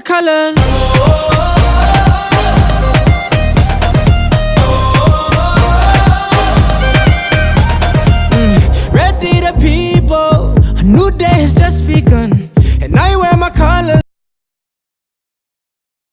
colors. Ready the people, a new day has just begun.